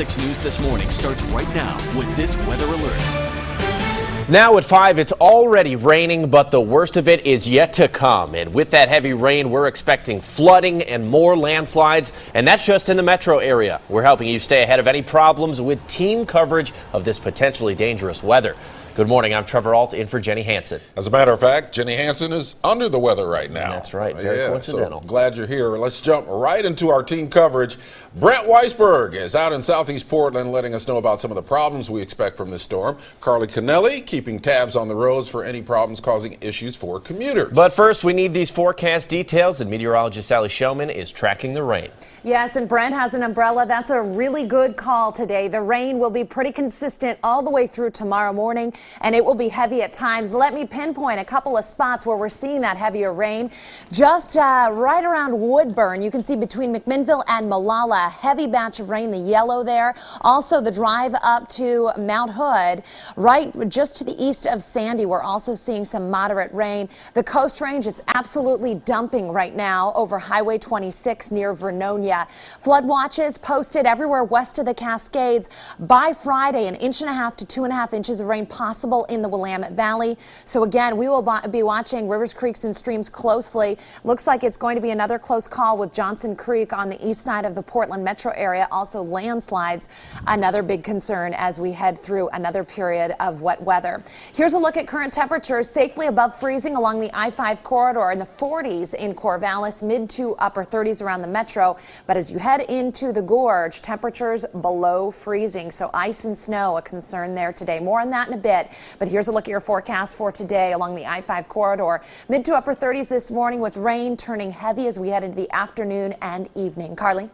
6 News This Morning starts right now with this weather alert. Now at 5, it's already raining, but the worst of it is yet to come. And with that heavy rain, we're expecting flooding and more landslides, and that's just in the metro area. We're helping you stay ahead of any problems with team coverage of this potentially dangerous weather. Good morning, I'm Trevor Ault in for Jenny Hansen. As a matter of fact, Jenny Hansen is under the weather right now. That's right, very coincidental. So glad you're here. Let's jump right into our team coverage. Brent Weisberg is out in southeast Portland letting us know about some of the problems we expect from this storm. Carly Cannelli keeping tabs on the roads for any problems causing issues for commuters. But first, we need these forecast details, and meteorologist Sally Showman is tracking the rain. Yes, and Brent has an umbrella. That's a really good call today. The rain will be pretty consistent all the way through tomorrow morning, and it will be heavy at times. Let me pinpoint a couple of spots where we're seeing that heavier rain. Just right around Woodburn, you can see between McMinnville and Molalla, a heavy batch of rain, the yellow there. Also, the drive up to Mount Hood, right just to the east of Sandy, we're also seeing some moderate rain. The Coast Range, it's absolutely dumping right now over Highway 26 near Vernonia. Flood watches posted everywhere west of the Cascades. By Friday, 1.5 to 2.5 inches of rain possible in the Willamette Valley. So again, we will be watching rivers, creeks, and streams closely. Looks like it's going to be another close call with Johnson Creek on the east side of the Portland metro area. Also landslides, another big concern as we head through another period of wet weather. Here's a look at current temperatures safely above freezing along the I-5 corridor in the 40s in Corvallis, mid to upper 30s around the metro. But as you head into the gorge, temperatures below freezing. So ice and snow, a concern there today. More on that in a bit. But here's a look at your forecast for today along the I-5 corridor. Mid to upper 30s this morning with rain turning heavy as we head into the afternoon and evening. Carly?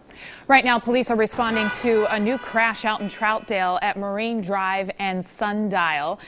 Right now, police are responding to a new crash out in Troutdale at Marine Drive and Sundial.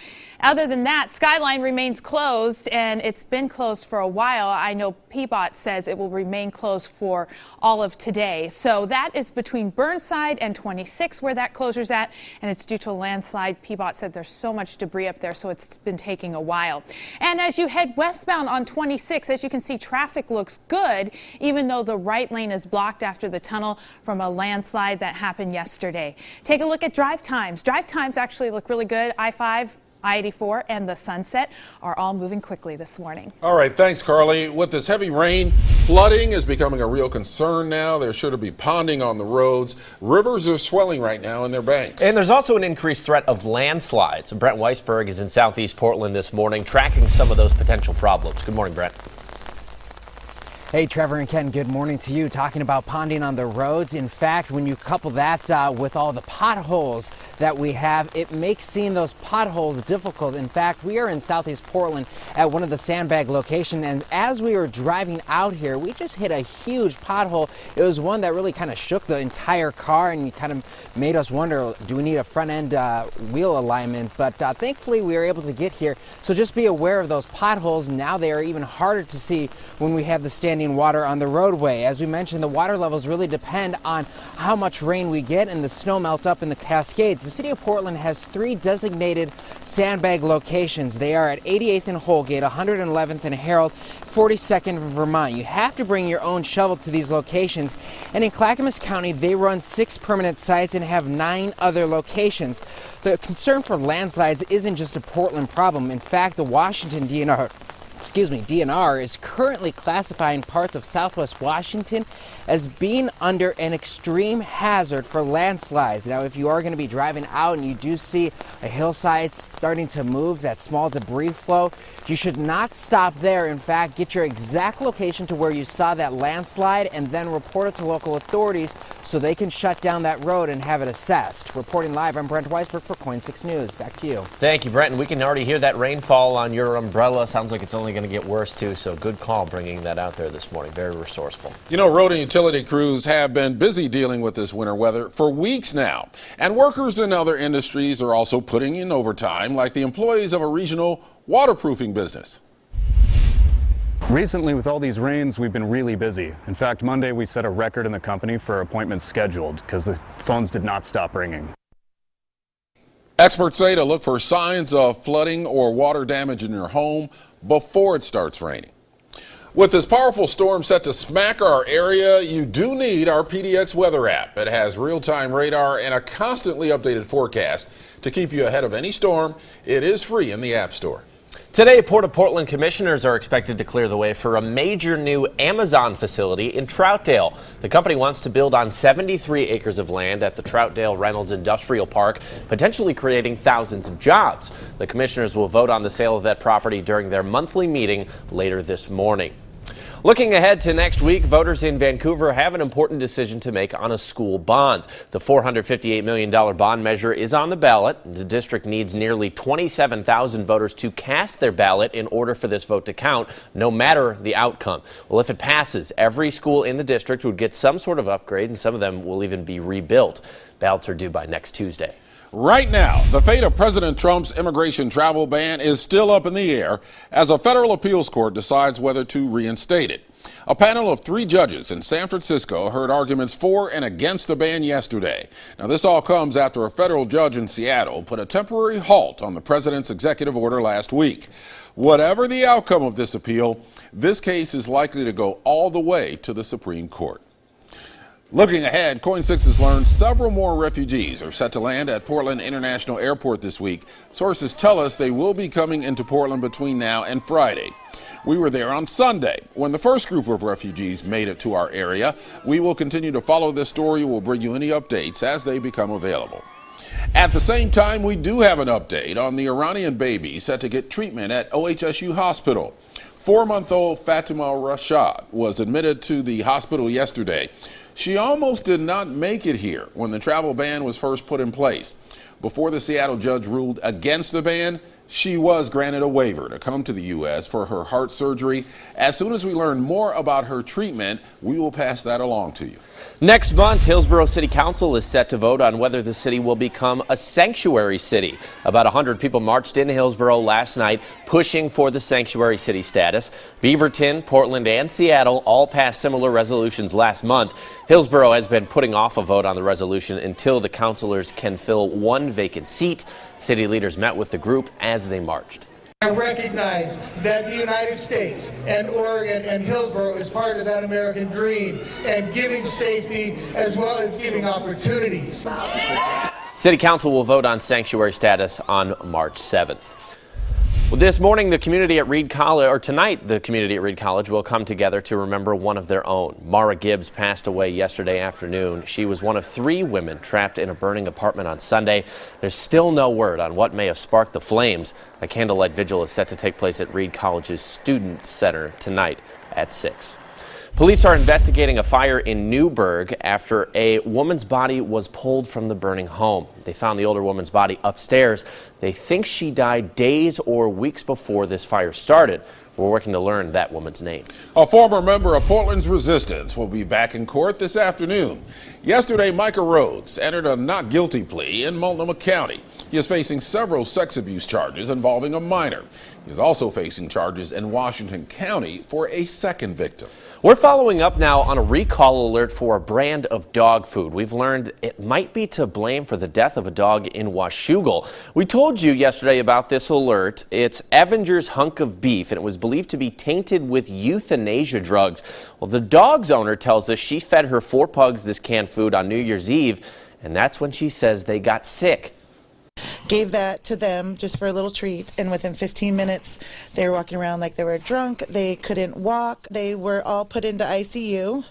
Other than that, Skyline remains closed, and it's been closed for a while. I know PBOT says it will remain closed for all of today. So that is between Burnside and 26 where that closure's at, and it's due to a landslide. PBOT said there's so much debris up there, so it's been taking a while. And as you head westbound on 26, as you can see, traffic looks good, even though the right lane is blocked after the tunnel from a landslide that happened yesterday. Take a look at drive times. Drive times actually look really good. I-5, I-84 and the Sunset are all moving quickly this morning. All right, thanks, Carly. With this heavy rain, flooding is becoming a real concern now. There should be ponding on the roads. Rivers are swelling right now in their banks. And there's also an increased threat of landslides. Brent Weisberg is in southeast Portland this morning, tracking some of those potential problems. Good morning, Brent. Hey, Trevor and Ken, good morning to you. Talking about ponding on the roads. In fact, when you couple that with all the potholes that we have, it makes seeing those potholes difficult. In fact, we are in southeast Portland at one of the sandbag locations, and as we were driving out here, we just hit a huge pothole. It was one that really kind of shook the entire car and kind of made us wonder, do we need a front end wheel alignment? But thankfully, we were able to get here. So just be aware of those potholes. Now they are even harder to see when we have the standing water on the roadway. As we mentioned, the water levels really depend on how much rain we get and the snow melt up in the Cascades. The city of Portland has 3 designated sandbag locations. They are at 88th and Holgate, 111th and Herald, 42nd in Vermont. You have to bring your own shovel to these locations. And in Clackamas County, they run 6 permanent sites and have 9 other locations. The concern for landslides isn't just a Portland problem. In fact, the Washington DNR is currently classifying parts of southwest Washington as being under an extreme hazard for landslides. Now, if you are going to be driving out and you do see a hillside starting to move, that small debris flow, you should not stop there. In fact, get your exact location to where you saw that landslide and then report it to local authorities so they can shut down that road and have it assessed. Reporting live, I'm Brent Weisberg for KOIN 6 News. Back to you. Thank you, Brent. And we can already hear that rainfall on your umbrella. Sounds like it's only going to get worse, too. So good call bringing that out there this morning. Very resourceful. You know, road and utility crews have been busy dealing with this winter weather for weeks now. And workers in other industries are also putting in overtime, like the employees of a regional waterproofing business. Recently, with all these rains, we've been really busy. In fact, Monday we set a record in the company for appointments scheduled because the phones did not stop ringing. Experts say to look for signs of flooding or water damage in your home before it starts raining. With this powerful storm set to smack our area, you do need our PDX weather app. It has real-time radar and a constantly updated forecast to keep you ahead of any storm. It is free in the App Store. Today, Port of Portland commissioners are expected to clear the way for a major new Amazon facility in Troutdale. The company wants to build on 73 acres of land at the Troutdale Reynolds Industrial Park, potentially creating thousands of jobs. The commissioners will vote on the sale of that property during their monthly meeting later this morning. Looking ahead to next week, voters in Vancouver have an important decision to make on a school bond. The $458 million bond measure is on the ballot. The district needs nearly 27,000 voters to cast their ballot in order for this vote to count, no matter the outcome. Well, if it passes, every school in the district would get some sort of upgrade, and some of them will even be rebuilt. Ballots are due by next Tuesday. Right now, the fate of President Trump's immigration travel ban is still up in the air as a federal appeals court decides whether to reinstate it. A panel of 3 judges in San Francisco heard arguments for and against the ban yesterday. Now, this all comes after a federal judge in Seattle put a temporary halt on the president's executive order last week. Whatever the outcome of this appeal, this case is likely to go all the way to the Supreme Court. Looking ahead, KOIN 6 has learned several more refugees are set to land at Portland International Airport this week. Sources tell us they will be coming into Portland between now and Friday. We were there on Sunday when the first group of refugees made it to our area. We will continue to follow this story. We'll bring you any updates as they become available. At the same time, we do have an update on the Iranian baby set to get treatment at OHSU Hospital. 4-month-old Fatima Rashad was admitted to the hospital yesterday. She almost did not make it here when the travel ban was first put in place. Before the Seattle judge ruled against the ban, she was granted a waiver to come to the U.S. for her heart surgery. As soon as we learn more about her treatment, we will pass that along to you. Next month, Hillsborough City Council is set to vote on whether the city will become a sanctuary city. About 100 people marched into Hillsborough last night pushing for the sanctuary city status. Beaverton, Portland, and Seattle all passed similar resolutions last month. Hillsborough has been putting off a vote on the resolution until the councilors can fill 1 vacant seat. City leaders met with the group as they marched. I recognize that the United States and Oregon and Hillsborough is part of that American dream and giving safety as well as giving opportunities. City Council will vote on sanctuary status on March 7th. Well, this morning, the community at Reed College, or tonight, the community at Reed College will come together to remember one of their own. Mara Gibbs passed away yesterday afternoon. She was one of 3 women trapped in a burning apartment on Sunday. There's still no word on what may have sparked the flames. A candlelight vigil is set to take place at Reed College's Student Center tonight at 6. Police are investigating a fire in Newburgh after a woman's body was pulled from the burning home. They found the older woman's body upstairs. They think she died days or weeks before this fire started. We're working to learn that woman's name. A former member of Portland's Resistance will be back in court this afternoon. Yesterday, Micah Rhodes entered a not guilty plea in Multnomah County. He is facing several sex abuse charges involving a minor. He is also facing charges in Washington County for a second victim. We're following up now on a recall alert for a brand of dog food. We've learned it might be to blame for the death of a dog in Washougal. We told you yesterday about this alert. It's Avenger's Hunk of Beef, and it was believed to be tainted with euthanasia drugs. Well, the dog's owner tells us she fed her 4 pugs this canned food on New Year's Eve, and that's when she says they got sick. Gave that to them just for a little treat, and within 15 minutes they were walking around like they were drunk. They couldn't walk. They were all put into ICU,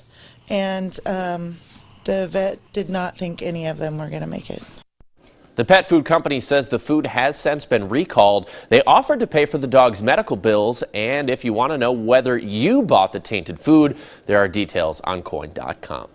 and the vet did not think any of them were going to make it. The pet food company says the food has since been recalled. They offered to pay for the dog's medical bills, and if you want to know whether you bought the tainted food, there are details on KOIN.com.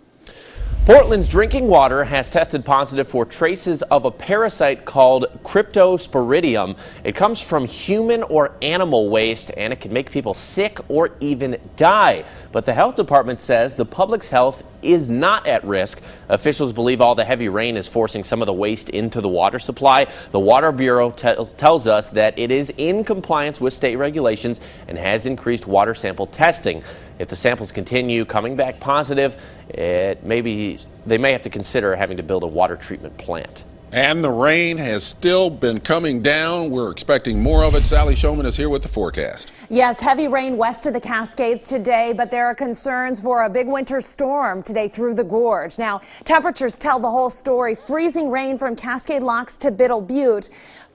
Portland's drinking water has tested positive for traces of a parasite called Cryptosporidium. It comes from human or animal waste, and it can make people sick or even die. But the health department says the public's health is not at risk. Officials believe all the heavy rain is forcing some of the waste into the water supply. The Water Bureau tells us that it is in compliance with state regulations and has increased water sample testing. If the samples continue coming back positive, they may have to consider having to build a water treatment plant. And the rain has still been coming down. We're expecting more of it. Sally Showman is here with the forecast. Yes, heavy rain west of the Cascades today, but there are concerns for a big winter storm today through the gorge. Now, temperatures tell the whole story. Freezing rain from Cascade Locks to Biddle Butte.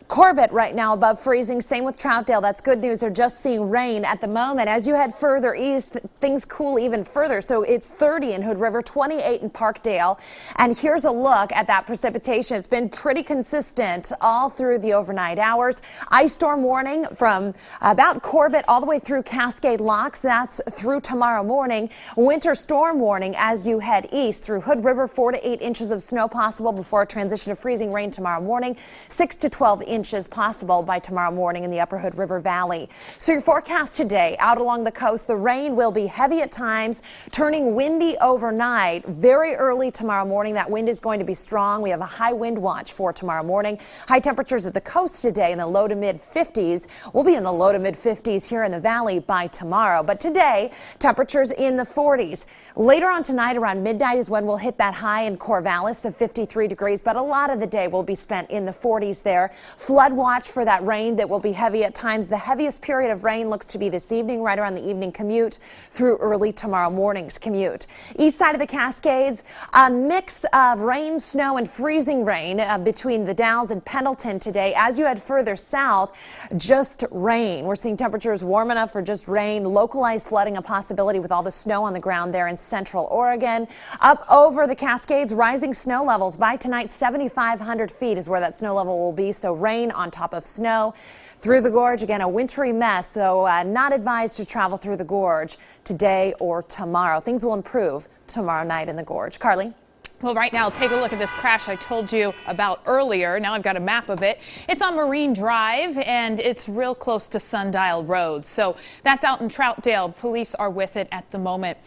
Corbett right now above freezing. Same with Troutdale. That's good news. They're just seeing rain at the moment. As you head further east, things cool even further. So it's 30 in Hood River, 28 in Parkdale. And here's a look at that precipitation. It's been pretty consistent all through the overnight hours. Ice storm warning from about Corbett all the way through Cascade Locks. That's through tomorrow morning. Winter storm warning as you head east through Hood River, 4 to 8 inches of snow possible before a transition to freezing rain tomorrow morning. 6 to 12 inches possible by tomorrow morning in the upper Hood River Valley. So your forecast today out along the coast, the rain will be heavy at times, turning windy overnight. Very early tomorrow morning, that wind is going to be strong. We have a high wind watch for tomorrow morning. High temperatures at the coast today in the low to mid 50s. We'll be in the low to mid 50s here in the valley by tomorrow. But today, temperatures in the 40s. Later on tonight around midnight is when we'll hit that high in Corvallis of 53 degrees. But a lot of the day will be spent in the 40s there. Flood watch for that rain that will be heavy at times. The heaviest period of rain looks to be this evening, right around the evening commute through early tomorrow morning's commute. East side of the Cascades, a mix of rain, snow, and freezing rain between the Dalles and Pendleton today. As you head further south, just rain. We're seeing temperatures warm enough for just rain. Localized flooding a possibility with all the snow on the ground there in central Oregon. Up over the Cascades, rising snow levels by tonight, 7,500 feet is where that snow level will be. So rain on top of snow through the gorge. Again, a wintry mess, so not advised to travel through the gorge today or tomorrow. Things will improve tomorrow night in the gorge. Carly? Well, right now, take a look at this crash I told you about earlier. Now I've got a map of it. It's on Marine Drive, and it's real close to Sundial Road. So that's out in Troutdale. Police are with it at the moment.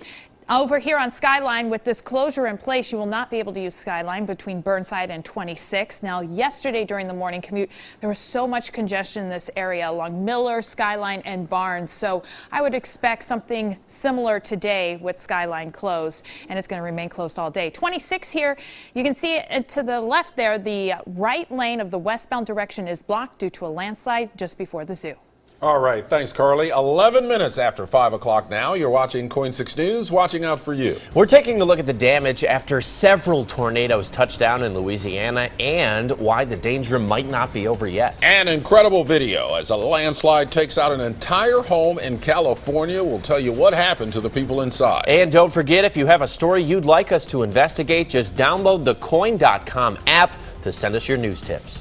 Over here on Skyline, with this closure in place, you will not be able to use Skyline between Burnside and 26. Now, yesterday during the morning commute, there was so much congestion in this area along Miller, Skyline, and Barnes. So I would expect something similar today with Skyline closed, and it's going to remain closed all day. 26 here, you can see it to the left there. The right lane of the westbound direction is blocked due to a landslide just before the zoo. All right, thanks, Carly. 11 minutes after 5 o'clock now. You're watching KOIN 6 News, watching out for you. We're taking a look at the damage after several tornadoes touched down in Louisiana and why the danger might not be over yet. An incredible video as a landslide takes out an entire home in California. We'll tell you what happened to the people inside. And don't forget, if you have a story you'd like us to investigate, just download the KOIN.com app to send us your news tips.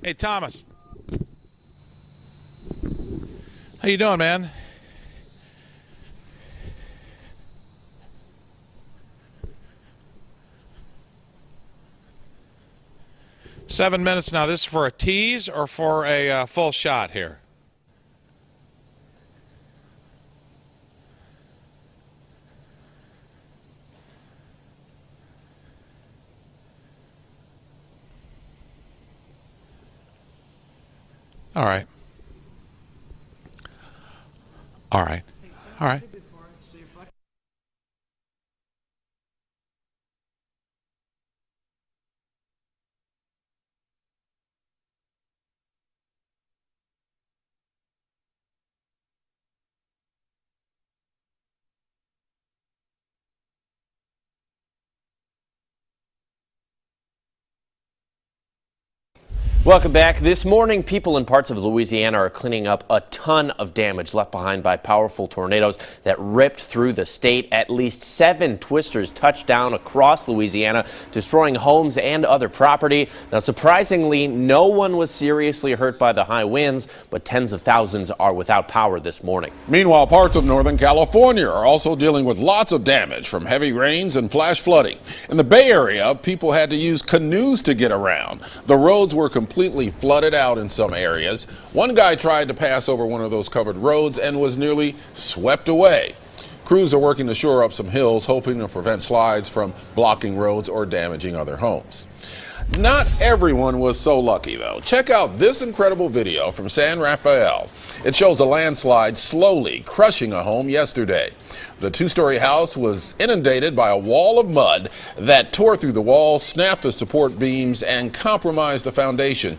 Hey, Thomas. How you doing, man? 7 minutes now. This is for a tease or for a full shot here? All right. All right. All right. Welcome back. This morning, people in parts of Louisiana are cleaning up a ton of damage left behind by powerful tornadoes that ripped through the state. At least 7 twisters touched down across Louisiana, destroying homes and other property. Now, surprisingly, no one was seriously hurt by the high winds, but tens of thousands are without power this morning. Meanwhile, parts of Northern California are also dealing with lots of damage from heavy rains and flash flooding. In the Bay Area, people had to use canoes to get around. The roads were completely flooded out in some areas. One guy tried to pass over one of those covered roads and was nearly swept away. Crews are working to shore up some hills, hoping to prevent slides from blocking roads or damaging other homes. Not everyone was so lucky, though. Check out this incredible video from San Rafael. It shows a landslide slowly crushing a home yesterday. The 2-story house was inundated by a wall of mud that tore through the wall, snapped the support beams, and compromised the foundation.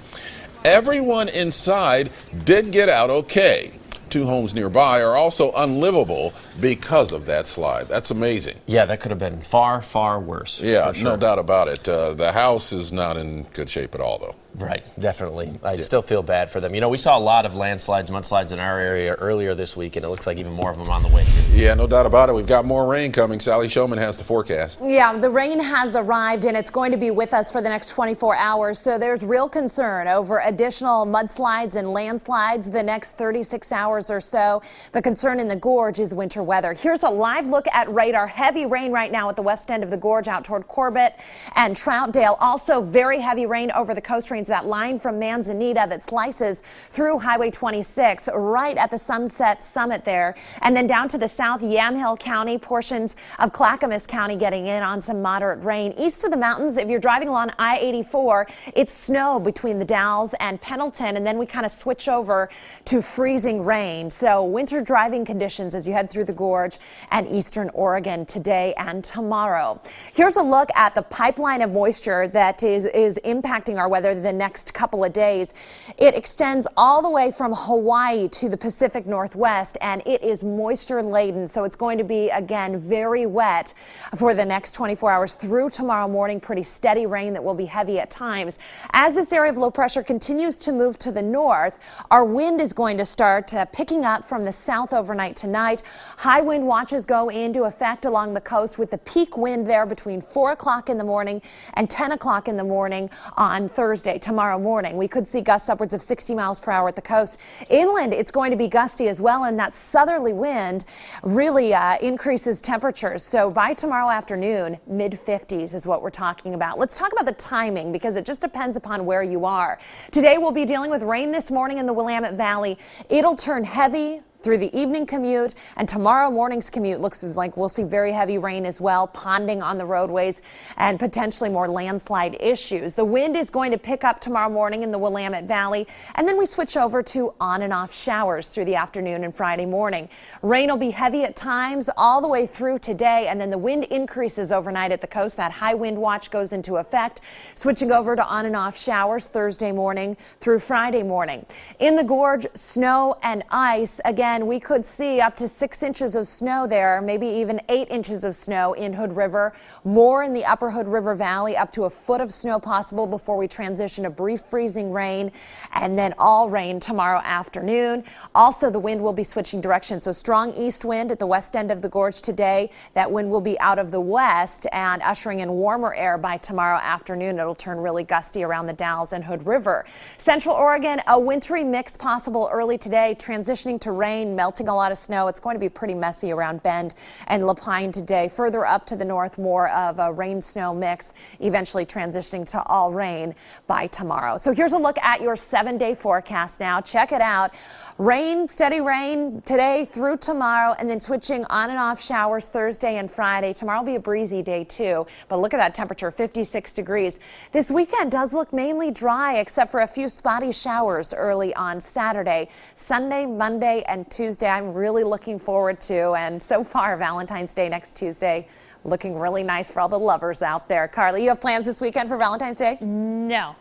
Everyone inside did get out okay. 2 homes nearby are also unlivable because of that slide. That's amazing. Yeah, that could have been far, far worse. Yeah, no doubt about it. The house is not in good shape at all, though. Right, definitely. I still feel bad for them. You know, we saw a lot of landslides, mudslides in our area earlier this week, and it looks like even more of them on the way. Yeah, no doubt about it. We've got more rain coming. Sally Showman has the forecast. Yeah, the rain has arrived, and it's going to be with us for the next 24 hours. So there's real concern over additional mudslides and landslides the next 36 hours or so. The concern in the gorge is winter weather. Here's a live look at radar. Heavy rain right now at the west end of the gorge out toward Corbett and Troutdale. Also very heavy rain over the Coast Range. That line from Manzanita that slices through Highway 26 right at the Sunset Summit there. And then down to the south, Yamhill County, portions of Clackamas County getting in on some moderate rain. East of the mountains, if you're driving along I-84, it's snow between the Dalles and Pendleton, and then we kind of switch over to freezing rain. So winter driving conditions as you head through the gorge and eastern Oregon today and tomorrow. Here's a look at the pipeline of moisture that is impacting our weather the next couple of days. It extends all the way from Hawaii to the Pacific Northwest, and it is moisture laden. So it's going to be, again, very wet for the next 24 hours through tomorrow morning. Pretty steady rain that will be heavy at times. As this area of low pressure continues to move to the north, our wind is going to start picking up from the south overnight tonight. High wind watches go into effect along the coast with the peak wind there between 4 o'clock in the morning and 10 o'clock in the morning on Thursday. Tomorrow morning, we could see gusts upwards of 60 miles per hour at the coast. Inland, it's going to be gusty as well, and that southerly wind really increases temperatures. So by tomorrow afternoon, mid-50s is what we're talking about. Let's talk about the timing because it just depends upon where you are. Today, we'll be dealing with rain this morning in the Willamette Valley. It'll turn heavy through the evening commute, and tomorrow morning's commute looks like we'll see very heavy rain as well, ponding on the roadways and potentially more landslide issues. The wind is going to pick up tomorrow morning in the Willamette Valley, and then we switch over to on and off showers through the afternoon and Friday morning. Rain will be heavy at times all the way through today, and then the wind increases overnight at the coast. That high wind watch goes into effect, switching over to on and off showers Thursday morning through Friday morning. In the gorge, snow and ice. Again, we could see up to 6 inches of snow there, maybe even 8 inches of snow in Hood River. More in the upper Hood River Valley, up to a foot of snow possible before we transition to brief freezing rain, and then all rain tomorrow afternoon. Also, the wind will be switching directions, so strong east wind at the west end of the gorge today. That wind will be out of the west and ushering in warmer air by tomorrow afternoon. It'll turn really gusty around the Dalles and Hood River. Central Oregon, a wintry mix possible early today, transitioning to rain rain, melting a lot of snow. It's going to be pretty messy around Bend and Lapine today. Further up to the north, more of a rain-snow mix, eventually transitioning to all rain by tomorrow. So here's a look at your 7-day forecast now. Check it out. Rain, steady rain today through tomorrow, and then switching on and off showers Thursday and Friday. Tomorrow will be a breezy day too, but look at that temperature, 56 degrees. This weekend does look mainly dry, except for a few spotty showers early on Saturday. Sunday, Monday, and Tuesday I'm really looking forward to, and so far Valentine's Day next Tuesday looking really nice for all the lovers out there. Carly, you have plans this weekend for Valentine's Day? No.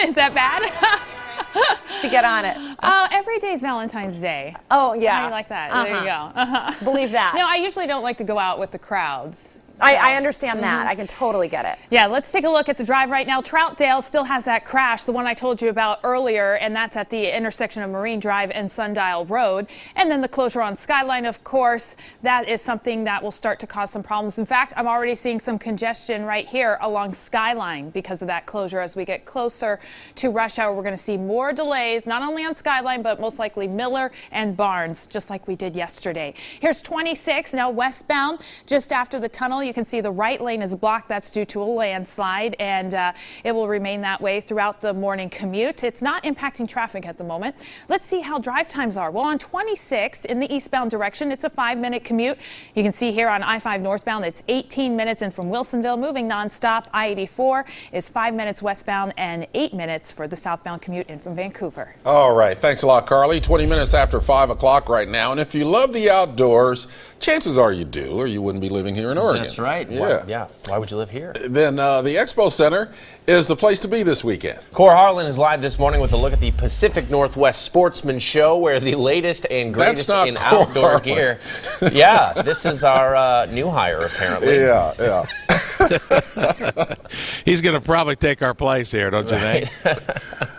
Is that bad? To get on it. Every day's Valentine's Day. Oh, yeah. How do you like that? There you go. Believe that. No, I usually don't like to go out with the crowds. I understand that. I can totally get it. Yeah, let's take a look at the drive right now. Troutdale still has that crash, the one I told you about earlier, and that's at the intersection of Marine Drive and Sundial Road. And then the closure on Skyline, of course, that is something that will start to cause some problems. In fact, I'm already seeing some congestion right here along Skyline because of that closure. As we get closer to rush hour, we're going to see more delays, not only on Skyline, but most likely Miller and Barnes, just like we did yesterday. Here's 26, now westbound, just after the tunnel. You can see the right lane is blocked. That's due to a landslide, and it will remain that way throughout the morning commute. It's not impacting traffic at the moment. Let's see how drive times are. Well, on 26 in the eastbound direction, it's a 5-minute commute. You can see here on I-5 northbound, it's 18 minutes in from Wilsonville, moving nonstop. I-84 is 5 minutes westbound and 8 minutes for the southbound commute in from Vancouver. All right. Thanks a lot, Carly. 20 minutes after 5 o'clock right now. And if you love the outdoors, chances are you do, or you wouldn't be living here in Oregon. That's right. Yeah. Why would you live here? Then the Expo Center is the place to be this weekend. Cor Harlan is live this morning with a look at the Pacific Northwest Sportsman Show, where the latest and greatest in outdoor gear. Yeah, this is our new hire, apparently. Yeah. He's going to probably take our place here, don't you think?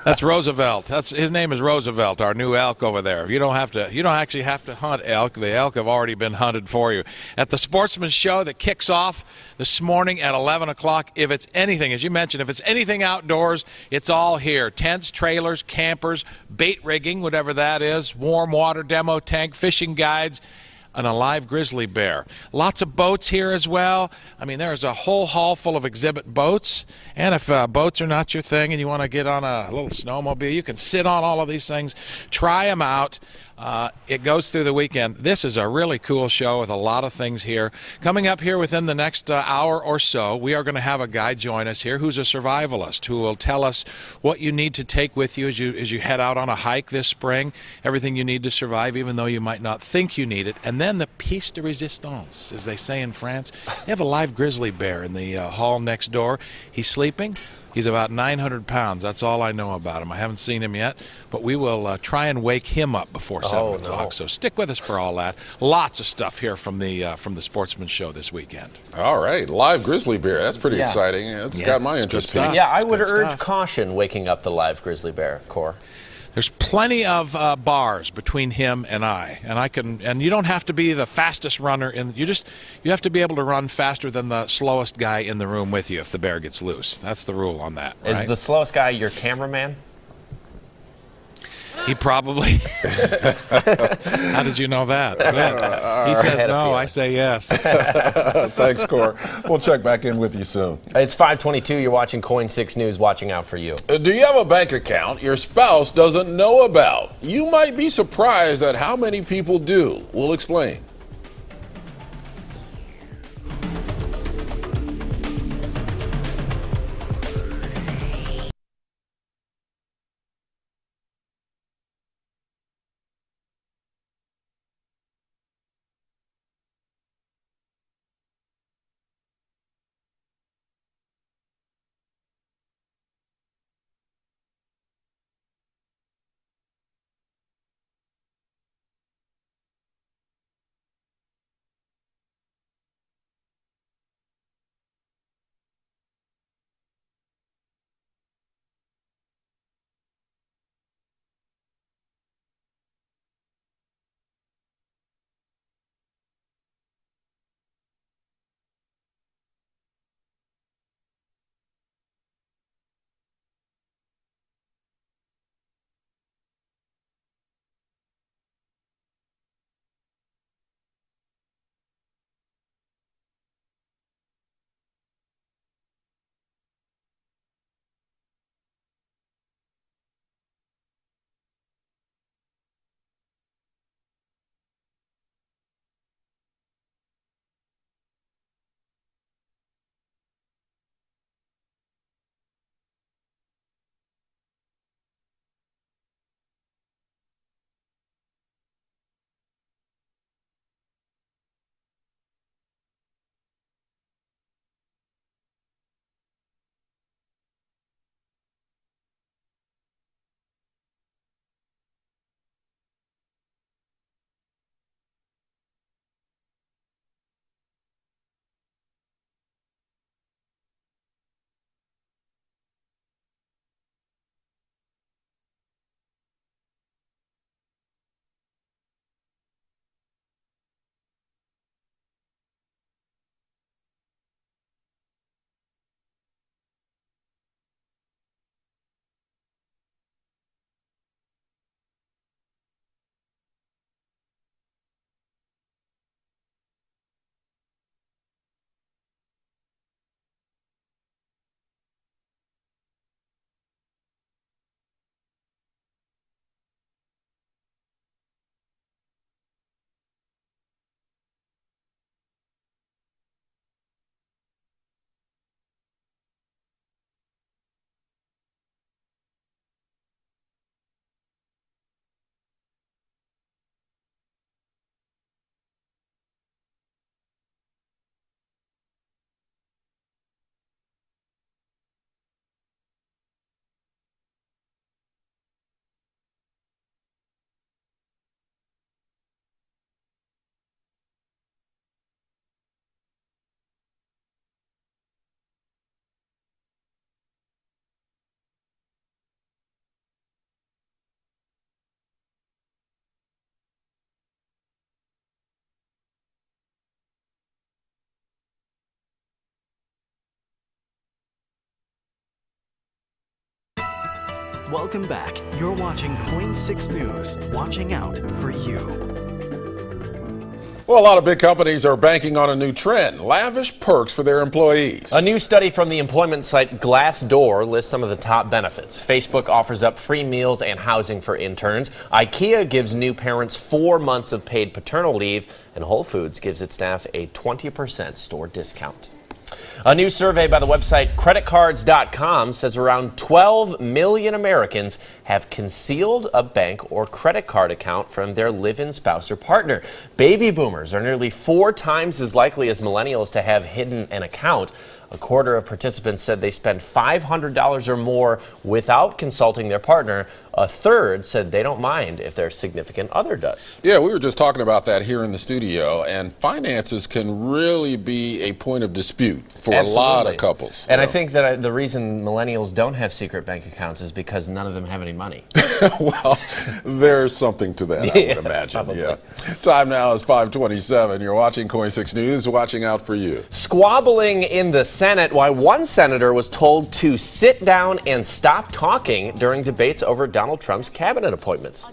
That's Roosevelt. His name is Roosevelt, our new elk over there. You don't actually have to hunt elk. The elk have already been hunted for you. At the Sportsman Show that kicks off this morning at 11 o'clock, if it's anything, as you mentioned, if it's anything outdoors, it's all here. Tents, trailers, campers, bait rigging, whatever that is, warm water demo tank, fishing guides, and a live grizzly bear. Lots of boats here as well. I mean, there's a whole hall full of exhibit boats. And if boats are not your thing and you want to get on a little snowmobile, you can sit on all of these things, try them out. It goes through the weekend. This is a really cool show with a lot of things here. Coming up here within the next hour or so, we are going to have a guy join us here who's a survivalist who will tell us what you need to take with you as you head out on a hike this spring, everything you need to survive, even though you might not think you need it. And then the piece de resistance, as they say in France. They have a live grizzly bear in the hall next door. He's sleeping. He's about 900 pounds. That's all I know about him. I haven't seen him yet, but we will try and wake him up before 7 o'clock. No. So stick with us for all that. Lots of stuff here from the Sportsman Show this weekend. All right, live grizzly bear. That's pretty exciting. It's got my interest peaked. Yeah, I would urge caution waking up the live grizzly bear, Cor. There's plenty of bars between him and I can, and you don't have to be the fastest runner you have to be able to run faster than the slowest guy in the room with you if the bear gets loose. That's the rule on that. Is right? the slowest guy your cameraman? He probably. How did you know that? He says no, I say yes. Thanks, Cor. We'll check back in with you soon. It's 5:22. You're watching Coin 6 News, watching out for you. Do you have a bank account your spouse doesn't know about? You might be surprised at how many people do. We'll explain. Welcome back. You're watching KOIN 6 News, watching out for you. Well, a lot of big companies are banking on a new trend, lavish perks for their employees. A new study from the employment site Glassdoor lists some of the top benefits. Facebook offers up free meals and housing for interns. IKEA gives new parents 4 months of paid paternal leave. And Whole Foods gives its staff a 20% store discount. A new survey by the website creditcards.com says around 12 million Americans have concealed a bank or credit card account from their live-in spouse or partner. Baby boomers are nearly 4 times as likely as millennials to have hidden an account. A quarter of participants said they spend $500 or more without consulting their partner. A third said they don't mind if their significant other does. Yeah, we were just talking about that here in the studio, and finances can really be a point of dispute for a lot of couples. And I think that the reason millennials don't have secret bank accounts is because none of them have any money. Well, there's something to that, I would imagine. Probably. Yeah. Time now is 5:27. You're watching KOIN 6 News, watching out for you. Squabbling in the Senate, why one senator was told to sit down and stop talking during debates over Donald Trump's cabinet appointments.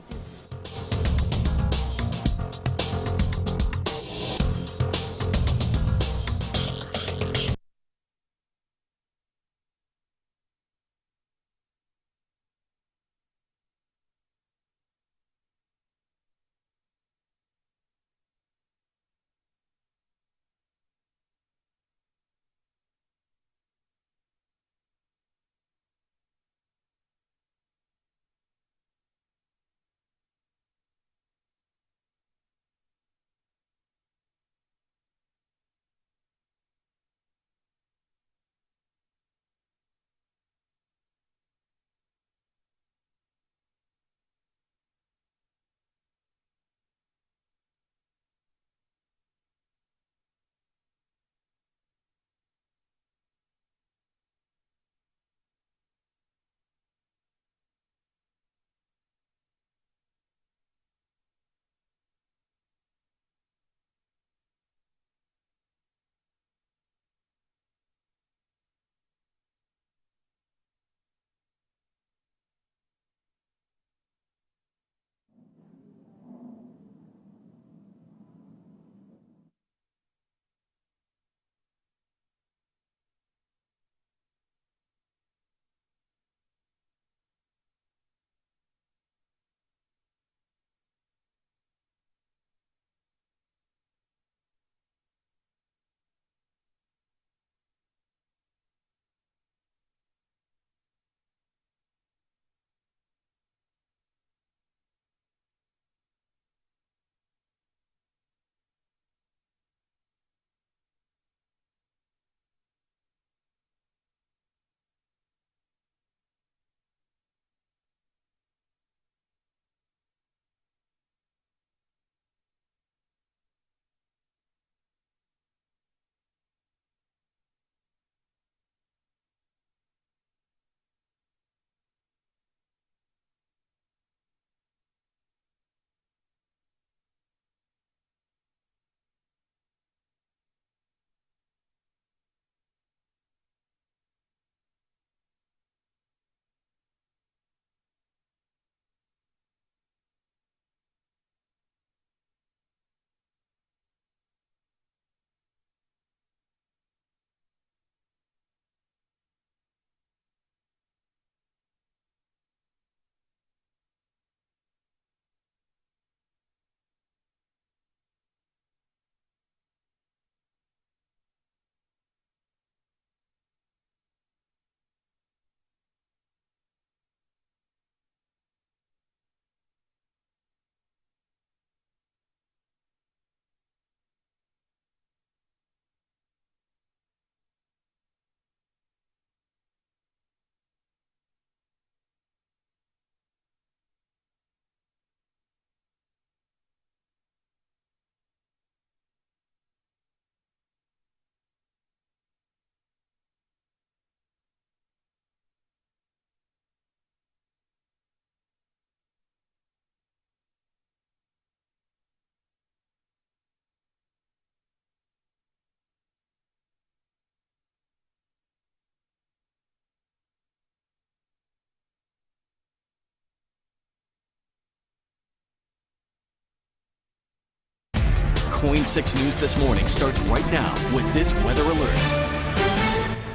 KOIN 6 News This Morning starts right now with this weather alert.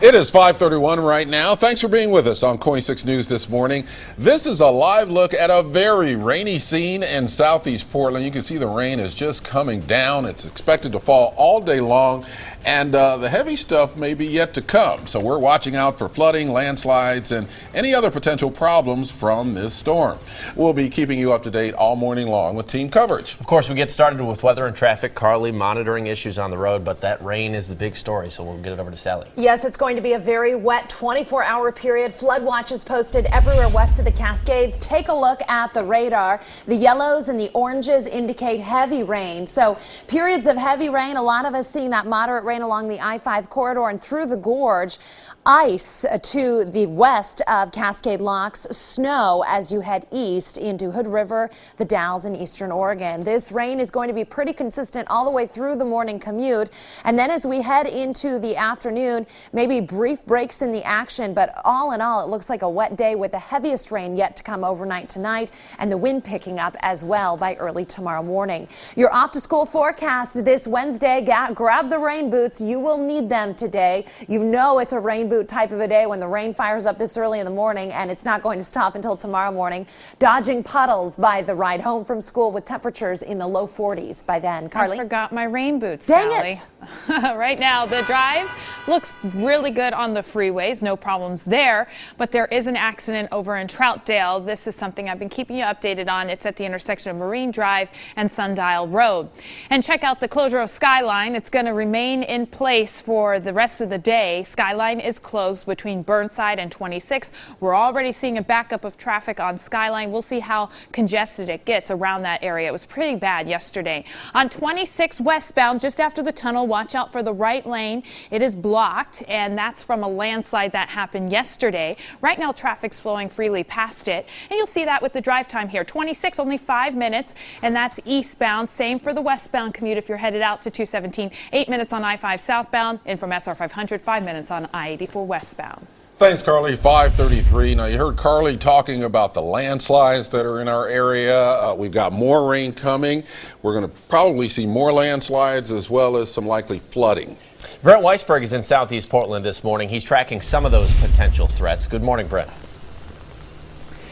It is 5:31 right now. Thanks for being with us on KOIN 6 News this morning. This is a live look at a very rainy scene in southeast Portland. You can see the rain is just coming down. It's expected to fall all day long, and the heavy stuff may be yet to come. So we're watching out for flooding, landslides, and any other potential problems from this storm. We'll be keeping you up to date all morning long with team coverage. Of course, we get started with weather and traffic. Carly monitoring issues on the road, but that rain is the big story, so we'll get it over to Sally. Yes, it's going to be a very wet 24-hour period. Flood watches posted everywhere west of the Cascades. Take a look at the radar. The yellows and the oranges indicate heavy rain. So periods of heavy rain, a lot of us seeing that moderate rain along the I-5 corridor and through the gorge. Ice to the west of Cascade Locks, snow as you head east into Hood River, the Dalles, and eastern Oregon. This rain is going to be pretty consistent all the way through the morning commute. And then as we head into the afternoon, maybe brief breaks in the action, but all in all, it looks like a wet day with the heaviest rain yet to come overnight tonight and the wind picking up as well by early tomorrow morning. Your off to school forecast this Wednesday. Grab the rain boots. You will need them today. You know it's a rain boot type of a day when the rain fires up this early in the morning, and it's not going to stop until tomorrow morning. Dodging puddles by the ride home from school with temperatures in the low 40s by then. Carly? I forgot my rain boots, Dang Sally. it! Right now, the drive looks really good on the freeways. No problems there. But there is an accident over in Troutdale. This is something I've been keeping you updated on. It's at the intersection of Marine Drive and Sundial Road. And check out the closure of Skyline. It's going to remain in place for the rest of the day. Skyline is closed between Burnside and 26. We're already seeing a backup of traffic on Skyline. We'll see how congested it gets around that area. It was pretty bad yesterday. On 26 westbound, just after the tunnel, watch out for the right lane. It is blocked, and that's from a landslide that happened yesterday. Right now, traffic's flowing freely past it, and you'll see that with the drive time here. 26, only 5 minutes, and that's eastbound. Same for the westbound commute if you're headed out to 217. 8 minutes on I-5 southbound, and from SR 500, 5 minutes on I-84 westbound. Thanks, Carly. 5:33. Now, you heard Carly talking about the landslides that are in our area. We've got more rain coming. We're going to probably see more landslides as well as some likely flooding. Brent Weisberg is in southeast Portland this morning. He's tracking some of those potential threats. Good morning, Brent.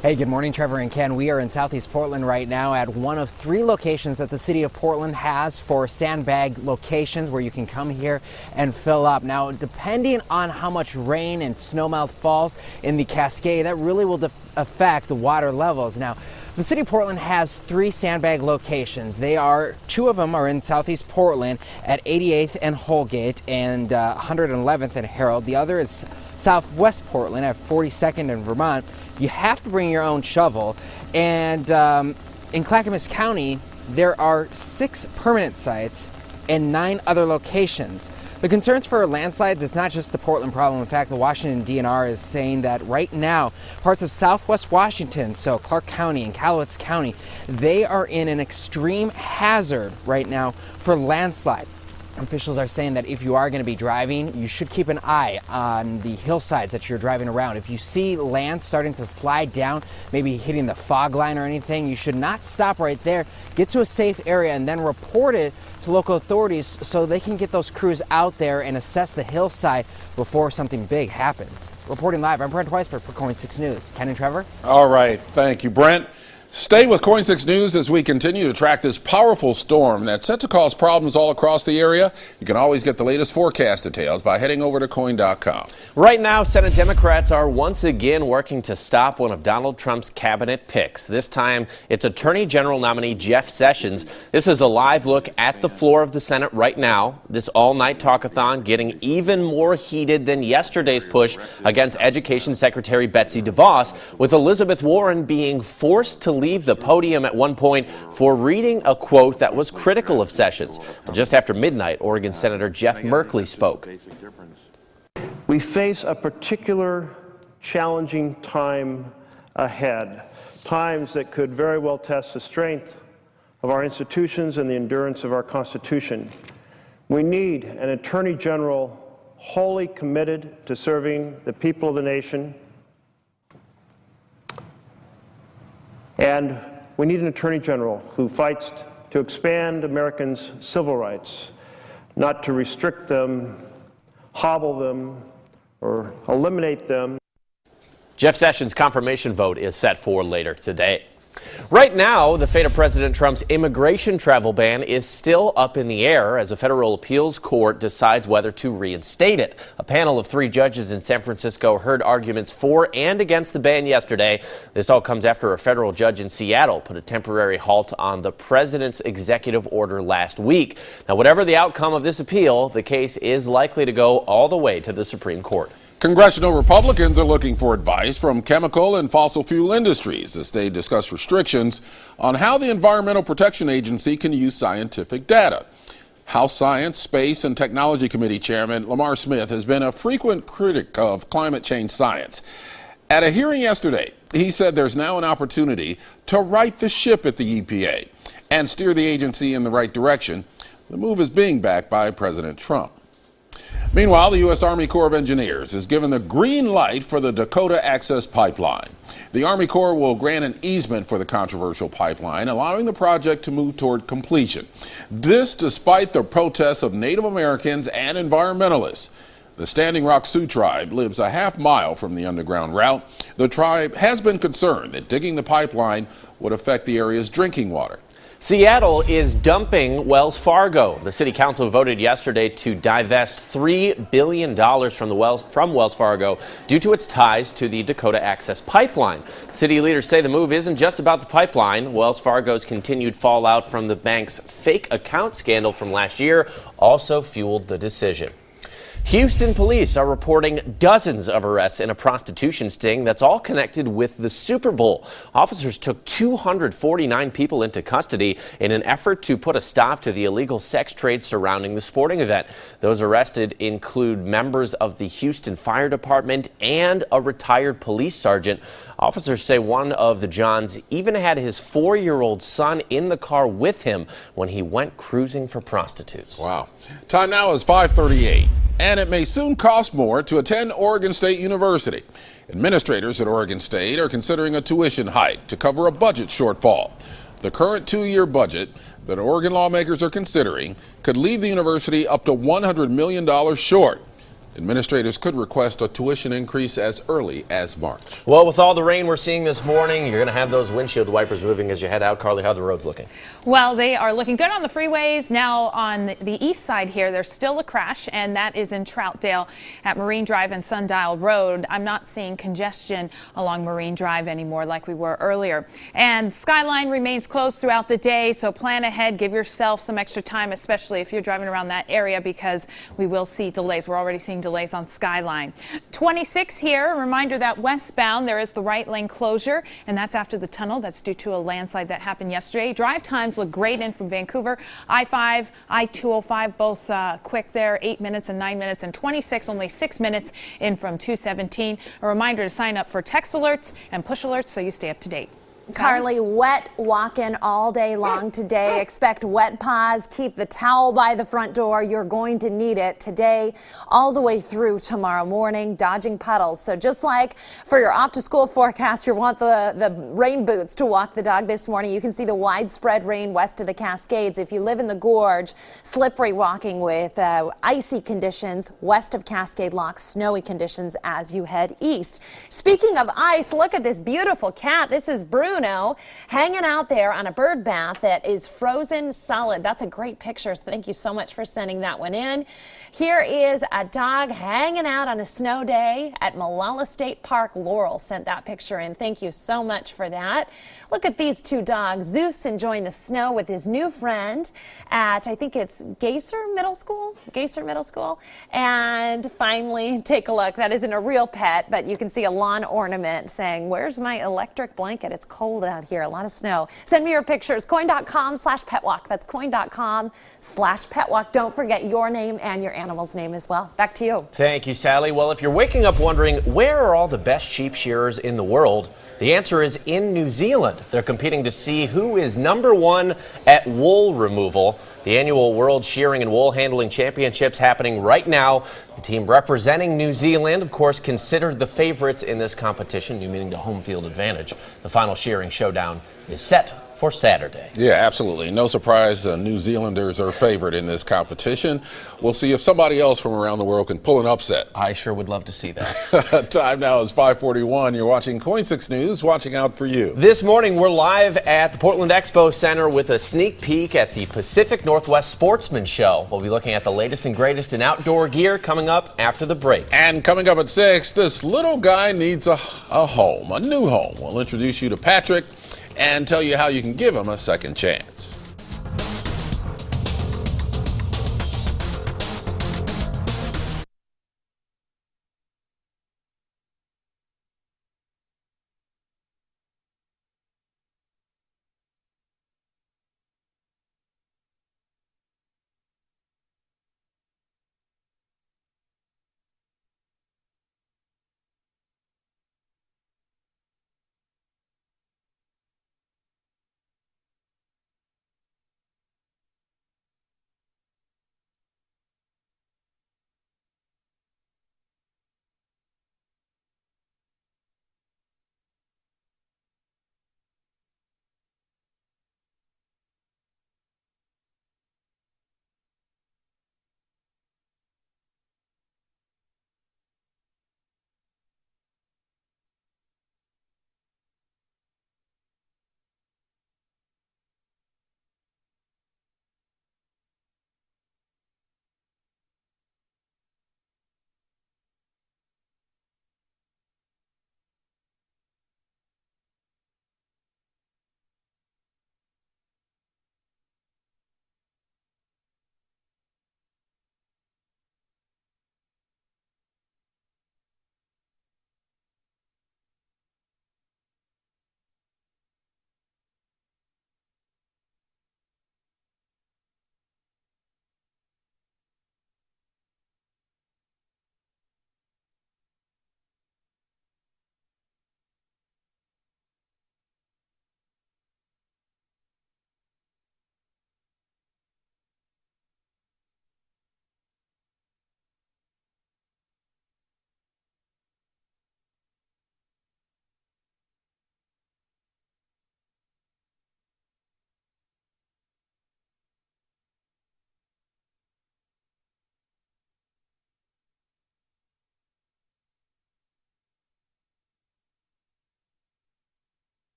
Hey, good morning, Trevor and Ken. We are in southeast Portland right now at one of 3 locations that the city of Portland has for sandbag locations where you can come here and fill up. Now, depending on how much rain and snowmelt falls in the Cascade, that really will affect the water levels. Now, the city of Portland has 3 sandbag locations. 2 of them are in southeast Portland at 88th and Holgate and 111th and Herald. The other is southwest Portland at 42nd and Vermont. You have to bring your own shovel. And in Clackamas County, there are 6 permanent sites and 9 other locations. The concerns for landslides, it's not just the Portland problem. In fact, the Washington DNR is saying that right now, parts of southwest Washington, so Clark County and Cowlitz County, they are in an extreme hazard right now for landslide. Officials are saying that if you are going to be driving, you should keep an eye on the hillsides that you're driving around. If you see land starting to slide down, maybe hitting the fog line or anything, you should not stop right there. Get to a safe area and then report it to local authorities so they can get those crews out there and assess the hillside before something big happens. Reporting live, I'm Brent Weisberg for KOIN 6 News. Ken and Trevor? All right. Thank you, Brent. Stay with KOIN 6 News as we continue to track this powerful storm that's set to cause problems all across the area. You can always get the latest forecast details by heading over to KOIN.com. Right now, Senate Democrats are once again working to stop one of Donald Trump's cabinet picks. This time, it's Attorney General nominee Jeff Sessions. This is a live look at the floor of the Senate right now. This all-night talkathon getting even more heated than yesterday's push against Education Secretary Betsy DeVos, with Elizabeth Warren being forced to leave the podium at one point for reading a quote that was critical of Sessions. Just after midnight, Oregon Senator Jeff Merkley spoke. We face a particular challenging time ahead, times that could very well test the strength of our institutions and the endurance of our Constitution. We need an Attorney General wholly committed to serving the people of the nation. And we need an Attorney General who fights to to expand Americans' civil rights, not to restrict them, hobble them, or eliminate them. Jeff Sessions' confirmation vote is set for later today. Right now, the fate of President Trump's immigration travel ban is still up in the air as a federal appeals court decides whether to reinstate it. A panel of 3 judges in San Francisco heard arguments for and against the ban yesterday. This all comes after a federal judge in Seattle put a temporary halt on the president's executive order last week. Now, whatever the outcome of this appeal, the case is likely to go all the way to the Supreme Court. Congressional Republicans are looking for advice from chemical and fossil fuel industries as they discuss restrictions on how the Environmental Protection Agency can use scientific data. House Science, Space, and Technology Committee Chairman Lamar Smith has been a frequent critic of climate change science. At a hearing yesterday, he said there's now an opportunity to right the ship at the EPA and steer the agency in the right direction. The move is being backed by President Trump. Meanwhile, the U.S. Army Corps of Engineers has given the green light for the Dakota Access Pipeline. The Army Corps will grant an easement for the controversial pipeline, allowing the project to move toward completion. This despite the protests of Native Americans and environmentalists. The Standing Rock Sioux tribe lives a half-mile from the underground route. The tribe has been concerned that digging the pipeline would affect the area's drinking water. Seattle is dumping Wells Fargo. The city council voted yesterday to divest $3 billion from Wells Fargo due to its ties to the Dakota Access Pipeline. City leaders say the move isn't just about the pipeline. Wells Fargo's continued fallout from the bank's fake account scandal from last year also fueled the decision. Houston police are reporting dozens of arrests in a prostitution sting that's all connected with the Super Bowl. Officers took 249 people into custody in an effort to put a stop to the illegal sex trade surrounding the sporting event. Those arrested include members of the Houston Fire Department and a retired police sergeant. Officers say one of the Johns even had his 4-year-old son in the car with him when he went cruising for prostitutes. Wow. Time now is 5:38. And it may soon cost more to attend Oregon State University. Administrators at Oregon State are considering a tuition hike to cover a budget shortfall. The current 2-year budget that Oregon lawmakers are considering could leave the university up to $100 million short. Administrators could request a tuition increase as early as March. Well, with all the rain we're seeing this morning, you're going to have those windshield wipers moving as you head out. Carly, how are the roads looking? Well, they are looking good on the freeways. Now on the east side here, there's still a crash, and that is in Troutdale at Marine Drive and Sundial Road. I'm not seeing congestion along Marine Drive anymore like we were earlier. And Skyline remains closed throughout the day, so plan ahead. Give yourself some extra time, especially if you're driving around that area, because we will see delays. We're already seeing delays on Skyline. 26 here. A reminder that westbound there is the right lane closure, and that's after the tunnel. That's due to a landslide that happened yesterday. Drive times look great in from Vancouver. I-5, I-205, both quick there, 8 minutes and 9 minutes, and 26 only 6 minutes in from 217. A reminder to sign up for text alerts and push alerts so you stay up to date. Carly, wet walking all day long today. Expect wet paws. Keep the towel by the front door. You're going to need it today all the way through tomorrow morning, dodging puddles. So just like for your off to school forecast, you want the rain boots to walk the dog this morning. You can see the widespread rain west of the Cascades. If you live in the gorge, slippery walking with icy conditions west of Cascade Lock, snowy conditions as you head east. Speaking of ice, look at this beautiful cat. This is Bruno hanging out there on a bird bath that is frozen solid. That's a great picture. Thank you so much for sending that one in. Here is a dog hanging out on a snow day at Molalla State Park. Laurel sent that picture in. Thank you so much for that. Look at these two dogs. Zeus enjoying the snow with his new friend at, I think it's Gaser Middle School. And finally, take a look. That isn't a real pet, but you can see a lawn ornament saying, "Where's my electric blanket? It's cold out here, a lot of snow." Send me your pictures. Coin.com/petwalk. That's coin.com/petwalk. Don't forget your name and your animal's name as well. Back to you. Thank you, Sally. Well, if you're waking up wondering where are all the best sheep shearers in the world, the answer is in New Zealand. They're competing to see who is #1 at wool removal. The annual World Shearing and Wool Handling Championships happening right now. The team representing New Zealand, of course, considered the favorites in this competition, meaning the home field advantage. The final shearing showdown is set for Saturday. Yeah, absolutely. No surprise the New Zealanders are favored in this competition. We'll see if somebody else from around the world can pull an upset. I sure would love to see that. Time now is 5:41. You're watching KOIN 6 News, watching out for you. This morning, we're live at the Portland Expo Center with a sneak peek at the Pacific Northwest Sportsman Show. We'll be looking at the latest and greatest in outdoor gear coming up after the break. And coming up at 6, this little guy needs a home, a new home. We'll introduce you to Patrick and tell you how you can give him a second chance.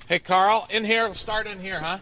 Hey, Carl, in here. Start in here, huh?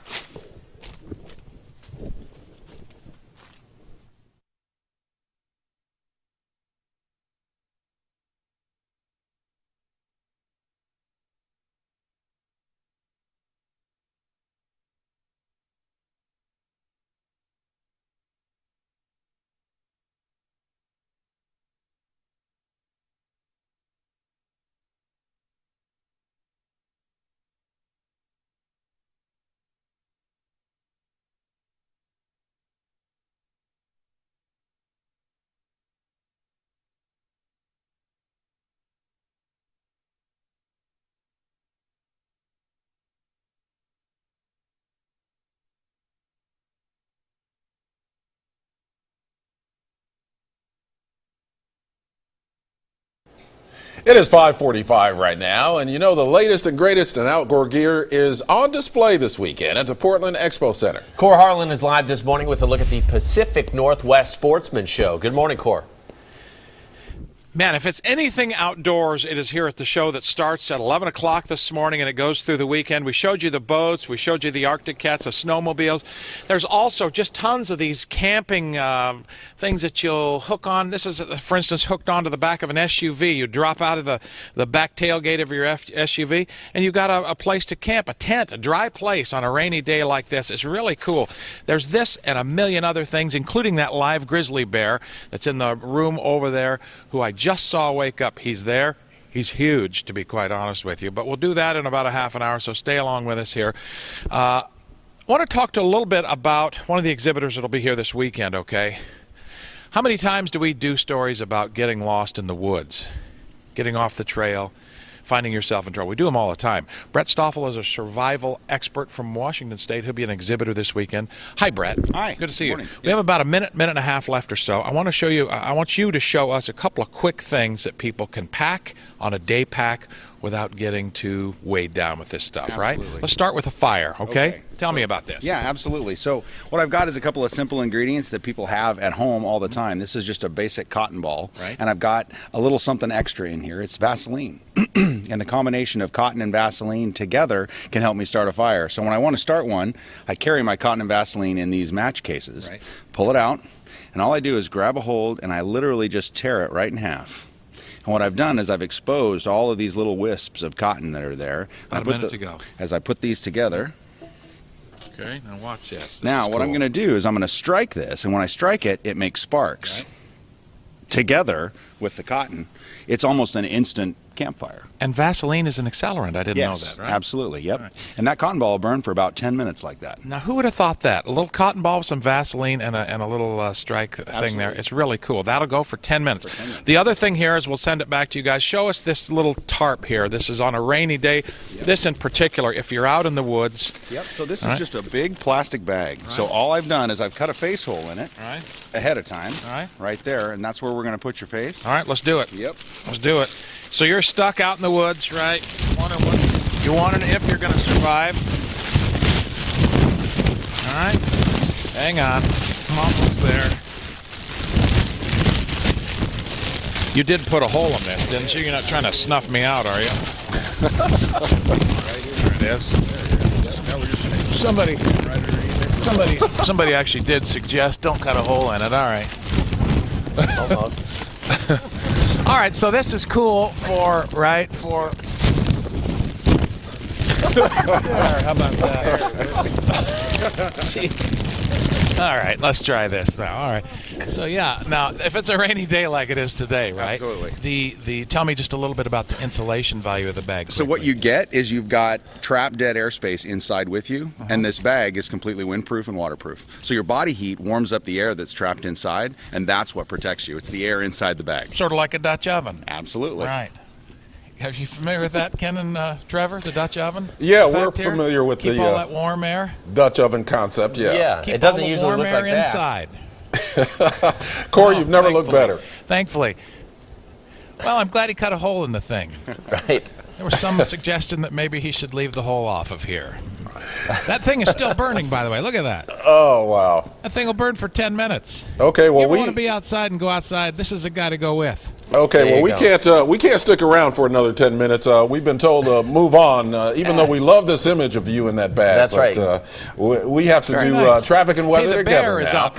It is 5:45 right now, and you know the latest and greatest in outdoor gear is on display this weekend at the Portland Expo Center. Cor Harlan is live this morning with a look at the Pacific Northwest Sportsman Show. Good morning, Cor. Man, if it's anything outdoors, it is here at the show that starts at 11 o'clock this morning and it goes through the weekend. We showed you the boats. We showed you the Arctic Cats, the snowmobiles. There's also just tons of these camping things that you'll hook on. This is, for instance, hooked onto the back of an SUV. You drop out of the back tailgate of your SUV, and you've got a place to camp, a tent, a dry place on a rainy day like this. It's really cool. There's this and a million other things, including that live grizzly bear that's in the room over there, who I just saw wake up. He's there. He's huge, to be quite honest with you. But we'll do that in about a half an hour, so stay along with us here. I want to talk to a little bit about one of the exhibitors that will be here this weekend, okay? How many times do we do stories about getting lost in the woods, getting off the trail, finding yourself in trouble? We do them all the time. Brett Stoffel is a survival expert from Washington State. He'll be an exhibitor this weekend. Hi, Brett. Hi. Good to see you. Morning. We have about a minute and a half left or so. I want you to show us a couple of quick things that people can pack on a day pack without getting too weighed down with this stuff, right? Let's start with a fire, okay? Tell me about this. Yeah, absolutely. So what I've got is a couple of simple ingredients that people have at home all the time. This is just a basic cotton ball, right? And I've got a little something extra in here. It's Vaseline. And the combination of cotton and Vaseline together can help me start a fire. So when I want to start one, I carry my cotton and Vaseline in these match cases, pull it out, and all I do is grab a hold and I literally just tear it right in half. And what I've done is I've exposed all of these little wisps of cotton that are there. About a minute to go. As I put these together. Okay, now watch this. Now what I'm going to do is I'm going to strike this, and when I strike it, it makes sparks. Together with the cotton, it's almost an instant campfire. And Vaseline is an accelerant. I didn't know that, right? Absolutely, yep. And that cotton ball will burn for about 10 minutes like that. Now, who would have thought that? A little cotton ball with some Vaseline and a little strike thing there. It's really cool. That'll go for 10 minutes. The other thing here is we'll send it back to you guys. Show us this little tarp here. This is on a rainy day. This in particular, if you're out in the woods. Yep, so this is just a big plastic bag. So all I've done is I've cut a face hole in it ahead of time, right there, and that's where we're going to put your face. All right, let's do it. Yep. Let's do it. So you're stuck out in the woods, right? You wondering if you're going to survive. All right. Hang on. I'm almost there. You did put a hole in this, didn't you? You're not trying to snuff me out, are you? There it is. Somebody actually did suggest don't cut a hole in it. All right. Almost. All right, so this is cool for. How about that? All right, let's try this now. All right. So yeah, now if it's a rainy day like it is today, right? Absolutely. Tell me just a little bit about the insulation value of the bag. So what you get is you've got trapped dead airspace inside with you, and this bag is completely windproof and waterproof. So your body heat warms up the air that's trapped inside, and that's what protects you. It's the air inside the bag. Sort of like a Dutch oven. Absolutely. Right. Have you familiar with that, Ken and Trevor, the Dutch oven? Yeah, we're familiar with Keep all that warm air. Dutch oven concept. Yeah. Keep it doesn't all the usually warm look air like that. inside. Corey, you've never looked better. Thankfully. Well, I'm glad he cut a hole in the thing. Right. There was some suggestion that maybe he should leave the hole off of here. That thing is still burning, by the way. Look at that. Oh, wow. That thing will burn for 10 minutes. Okay, well, you want to be outside and go outside, this is a guy to go with. Okay, well, we can't stick around for another 10 minutes. We've been told to move on, even though we love this image of you in that bag. That's right. We have to do traffic and weather together now.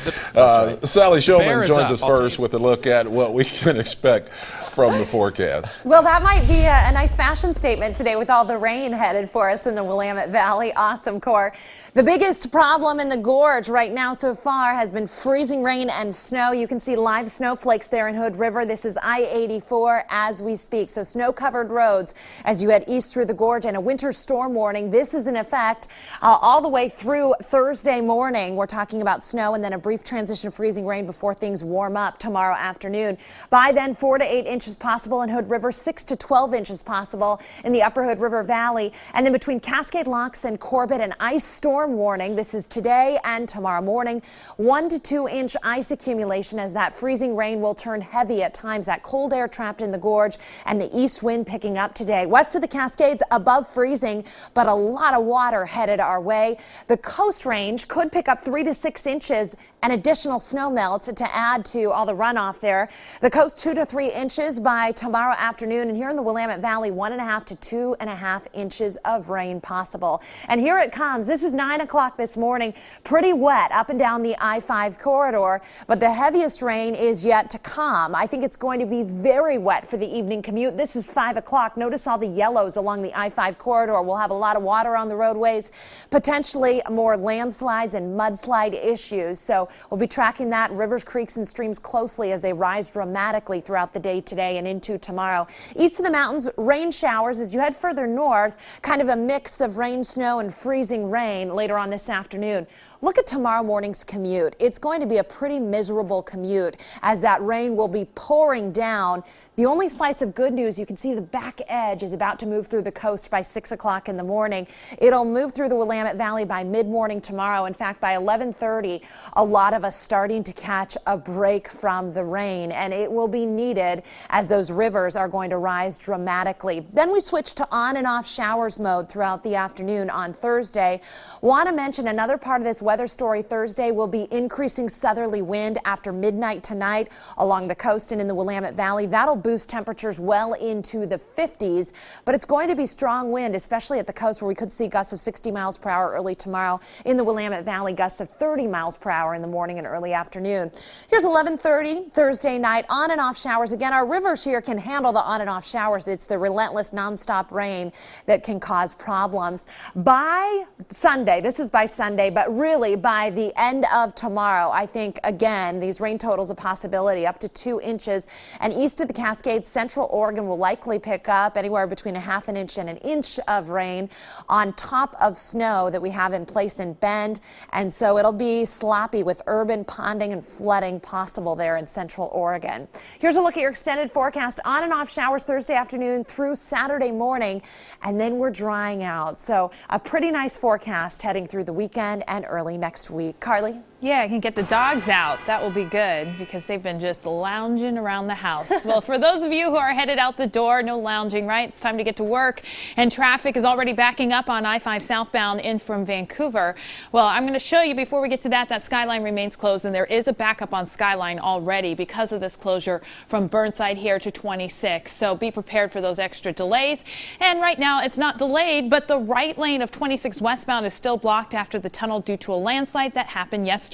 Sally Showman joins us first with a look at what we can expect from the forecast. Well, that might be a nice fashion statement today with all the rain headed for us in the Willamette Valley. Awesome, Core. The biggest problem in the gorge right now so far has been freezing rain and snow. You can see live snowflakes there in Hood River. This is I-84 as we speak. So snow-covered roads as you head east through the gorge, and a winter storm warning. This is in effect all the way through Thursday morning. We're talking about snow and then a brief transition of freezing rain before things warm up tomorrow afternoon. By then, 4 to 8 inches possible in Hood River, 6 to 12 inches possible in the upper Hood River Valley. And then between Cascade Locks and Corbett, an ice storm warning. This is today and tomorrow morning. 1 to 2 inch ice accumulation as that freezing rain will turn heavy at times. That cold air trapped in the gorge and the east wind picking up today. West of the Cascades above freezing, but a lot of water headed our way. The coast range could pick up 3 to 6 inches and additional snow melt to add to all the runoff there. The coast 2 to 3 inches by tomorrow afternoon, and here in the Willamette Valley 1.5 to 2.5 inches of rain possible. And here it comes. This is 9 o'clock this morning. Pretty wet up and down the I-5 corridor, but the heaviest rain is yet to come. I think it's going to be very wet for the evening commute. This is 5 o'clock. Notice all the yellows along the I-5 corridor. We'll have a lot of water on the roadways, potentially more landslides and mudslide issues. So we'll be tracking that, rivers, creeks, and streams closely as they rise dramatically throughout the day today and into tomorrow. East of the mountains, rain showers as you head further north, kind of a mix of rain, snow, and freezing rain later on this afternoon. Look at tomorrow morning's commute. It's going to be a pretty miserable commute as that rain will be pouring down. The only slice of good news, you can see the back edge is about to move through the coast by 6 o'clock in the morning. It'll move through the Willamette Valley by mid-morning tomorrow. In fact, by 11:30, a lot of us starting to catch a break from the rain, and it will be needed as those rivers are going to rise dramatically. Then we switch to on and off showers mode throughout the afternoon on Thursday. Want to mention another part of this weather story Thursday will be increasing southerly wind after midnight tonight along the coast and in the Willamette Valley. That'll boost temperatures well into the 50s, but it's going to be strong wind, especially at the coast where we could see gusts of 60 miles per hour early tomorrow. In the Willamette Valley, gusts of 30 miles per hour in the morning and early afternoon. Here's 11:30 Thursday night. On and off showers. Again, our rivers here can handle the on and off showers. It's the relentless nonstop rain that can cause problems. By Sunday, this is by Sunday, but really by the end of tomorrow, I think, again, these rain totals a possibility up to 2 inches. And east of the Cascades, central Oregon will likely pick up anywhere between a half an inch and an inch of rain on top of snow that we have in place in Bend. And so it'll be sloppy with urban ponding and flooding possible there in central Oregon. Here's a look at your extended forecast. On and off showers Thursday afternoon through Saturday morning, and then we're drying out. So a pretty nice forecast heading through the weekend and early next week. Carly? Yeah, I can get the dogs out. That will be good because they've been just lounging around the house. Well, for those of you who are headed out the door, no lounging, right? It's time to get to work. And traffic is already backing up on I-5 southbound in from Vancouver. Well, I'm going to show you before we get to that Skyline remains closed. And there is a backup on Skyline already because of this closure from Burnside here to 26. So be prepared for those extra delays. And right now it's not delayed, but the right lane of 26 westbound is still blocked after the tunnel due to a landslide that happened yesterday.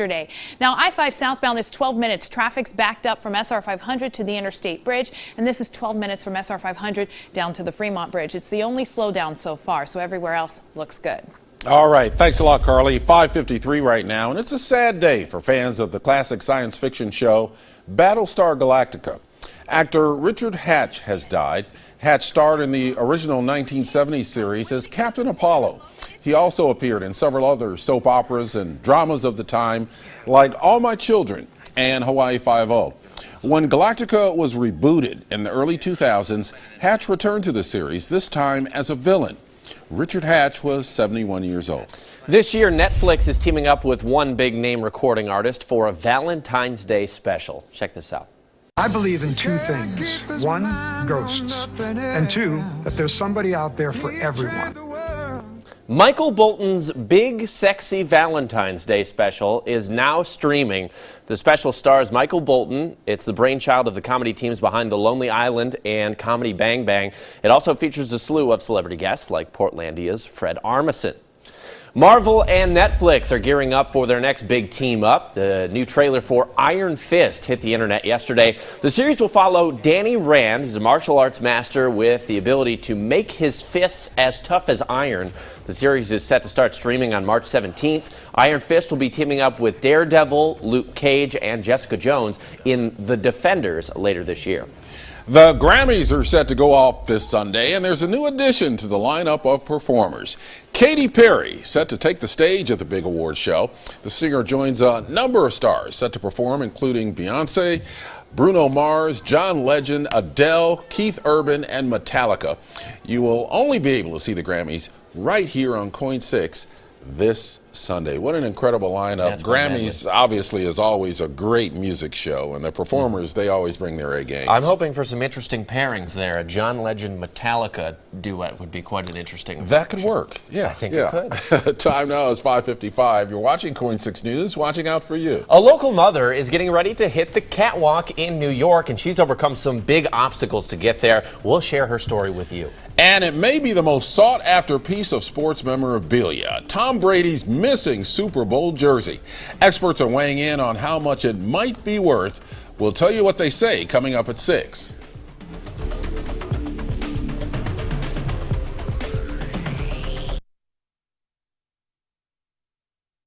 Now, I-5 southbound is 12 minutes. Traffic's backed up from SR 500 to the Interstate Bridge, and this is 12 minutes from SR 500 down to the Fremont Bridge. It's the only slowdown so far, so everywhere else looks good. All right. Thanks a lot, Carly. 5:53 right now, and it's a sad day for fans of the classic science fiction show Battlestar Galactica. Actor Richard Hatch has died. Hatch starred in the original 1970s series as Captain Apollo. He also appeared in several other soap operas and dramas of the time, like All My Children and Hawaii Five-0. When Galactica was rebooted in the early 2000s, Hatch returned to the series, this time as a villain. Richard Hatch was 71 years old. This year, Netflix is teaming up with one big name recording artist for a Valentine's Day special. Check this out. I believe in two things. One, ghosts. And two, that there's somebody out there for everyone. Michael Bolton's Big Sexy Valentine's Day special is now streaming. The special stars Michael Bolton. It's the brainchild of the comedy teams behind The Lonely Island and Comedy Bang Bang. It also features a slew of celebrity guests like Portlandia's Fred Armisen. Marvel and Netflix are gearing up for their next big team up. The new trailer for Iron Fist hit the internet yesterday. The series will follow Danny Rand. He's a martial arts master with the ability to make his fists as tough as iron. The series is set to start streaming on March 17th. Iron Fist will be teaming up with Daredevil, Luke Cage, and Jessica Jones in The Defenders later this year. The Grammys are set to go off this Sunday, and there's a new addition to the lineup of performers. Katy Perry, set to take the stage at the big award show. The singer joins a number of stars set to perform, including Beyonce, Bruno Mars, John Legend, Adele, Keith Urban, and Metallica. You will only be able to see the Grammys right here on KOIN 6 this Sunday. What an incredible lineup. That's Grammys obviously is always a great music show, and the performers, they always bring their A game. I'm hoping for some interesting pairings there. A John Legend Metallica duet would be quite an interesting. That could work. Yeah, I think it could. Time now is 5:55. You're watching KOIN 6 News, watching out for you. A local mother is getting ready to hit the catwalk in New York, and she's overcome some big obstacles to get there. We'll share her story with you. And it may be the most sought-after piece of sports memorabilia, Tom Brady's missing Super Bowl jersey. Experts are weighing in on how much it might be worth. We'll tell you what they say coming up at 6.